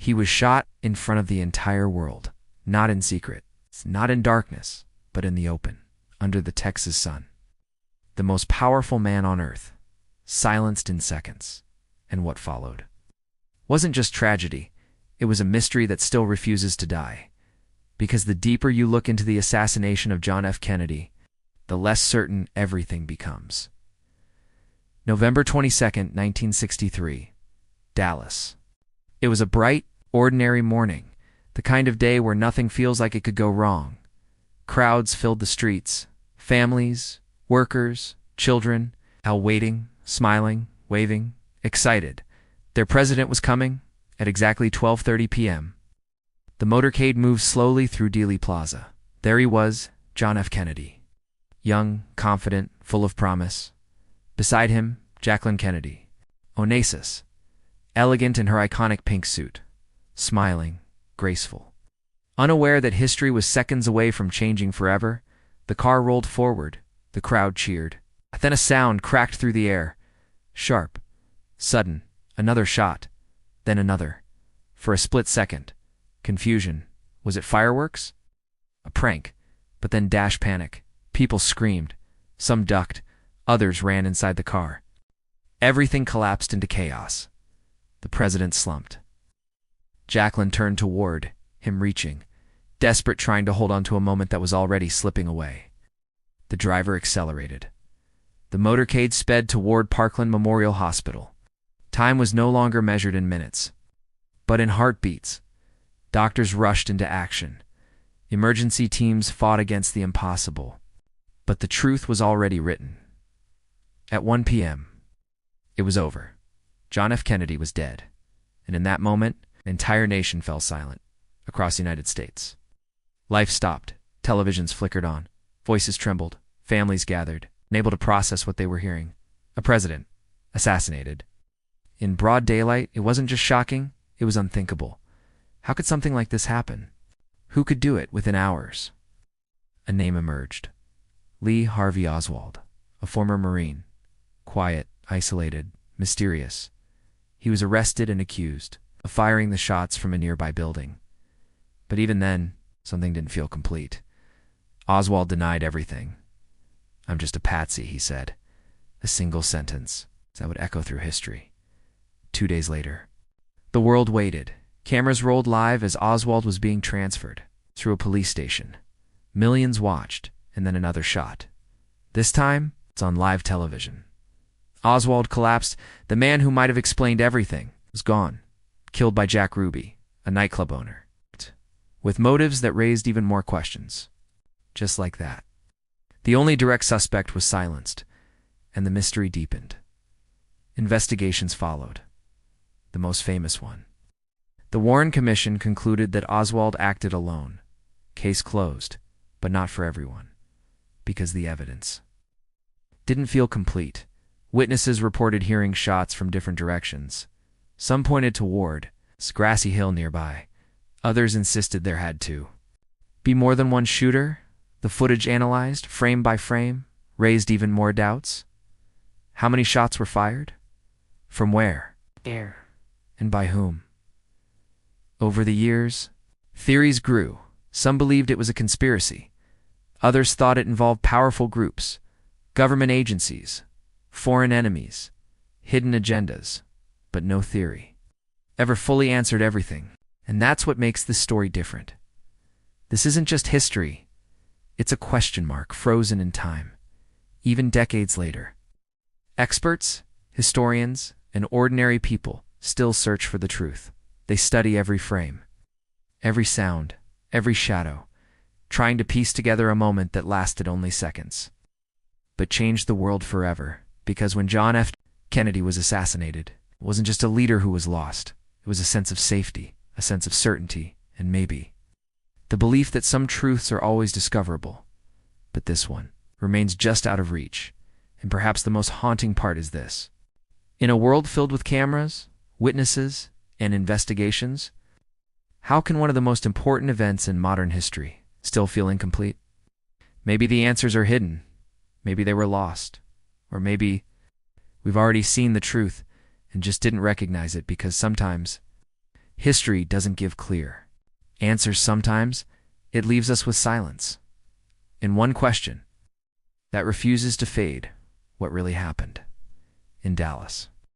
He was shot in front of the entire world, not in secret, not in darkness, but in the open, under the Texas sun. The most powerful man on earth, silenced in seconds. And what followed wasn't just tragedy, it was a mystery that still refuses to die. Because the deeper you look into the assassination of John F. Kennedy, the less certain everything becomes. November 22nd, 1963, Dallas. It was a bright, ordinary morning, the kind of day where nothing feels like it could go wrong. Crowds filled the streets, families, workers, children, all waiting, smiling, waving, excited. Their president was coming at exactly 12:30 p.m. The motorcade moved slowly through Dealey Plaza. There he was, John F. Kennedy. Young, confident, full of promise. Beside him, Jacqueline Kennedy. Onassis, elegant in her iconic pink suit. Smiling, graceful. Unaware that history was seconds away from changing forever, the car rolled forward. The crowd cheered. Then a sound cracked through the air. Sharp, sudden, another shot, then another. For a split second, confusion. Was it fireworks? A prank, but then dash panic. People screamed. Some ducked. Others ran inside the car. Everything collapsed into chaos. The president slumped. Jacqueline turned toward him, reaching, desperate, trying to hold on to a moment that was already slipping away. The driver accelerated. The motorcade sped toward Parkland Memorial Hospital. Time was no longer measured in minutes, but in heartbeats. Doctors rushed into action. Emergency teams fought against the impossible. But the truth was already written. At 1 p.m., it was over. John F. Kennedy was dead. And in that moment, an entire nation fell silent across the United States. Life stopped. Televisions flickered on. Voices trembled. Families gathered, unable to process what they were hearing. A president assassinated. In broad daylight, it wasn't just shocking, it was unthinkable. How could something like this happen? Who could do it within hours? A name emerged. Lee Harvey Oswald, a former Marine. Quiet, isolated, mysterious. He was arrested and accused of firing the shots from a nearby building. But even then, something didn't feel complete. Oswald denied everything. "I'm just a patsy," he said. A single sentence that would echo through history. 2 days later, the world waited. Cameras rolled live as Oswald was being transferred through a police station. Millions watched, and then another shot. This time, it's on live television. Oswald collapsed. The man who might have explained everything was gone, killed by Jack Ruby, a nightclub owner, with motives that raised even more questions. Just like that. The only direct suspect was silenced, and the mystery deepened. Investigations followed. The most famous one. The Warren Commission concluded that Oswald acted alone. Case closed, but not for everyone, because the evidence didn't feel complete. Witnesses reported hearing shots from different directions. Some pointed toward a grassy hill nearby. Others insisted there had to be more than one shooter. The footage analyzed, frame by frame, raised even more doubts. How many shots were fired? From where? Air. And by whom? Over the years, theories grew. Some believed it was a conspiracy. Others thought it involved powerful groups, government agencies, foreign enemies, hidden agendas. But no theory ever fully answered everything. And that's what makes this story different. This isn't just history. It's a question mark frozen in time, even decades later. Experts, historians, and ordinary people still search for the truth. They study every frame, every sound, every shadow, trying to piece together a moment that lasted only seconds, but changed the world forever. Because when John F. Kennedy was assassinated, it wasn't just a leader who was lost. It was a sense of safety, a sense of certainty, and maybe the belief that some truths are always discoverable. But this one remains just out of reach. And perhaps the most haunting part is this. In a world filled with cameras, witnesses, and investigations, how can one of the most important events in modern history still feel incomplete? Maybe the answers are hidden. Maybe they were lost. Or maybe we've already seen the truth and just didn't recognize it, because sometimes History doesn't give clear answers sometimes. It leaves us with silence. In one question that refuses to fade: what really happened in Dallas?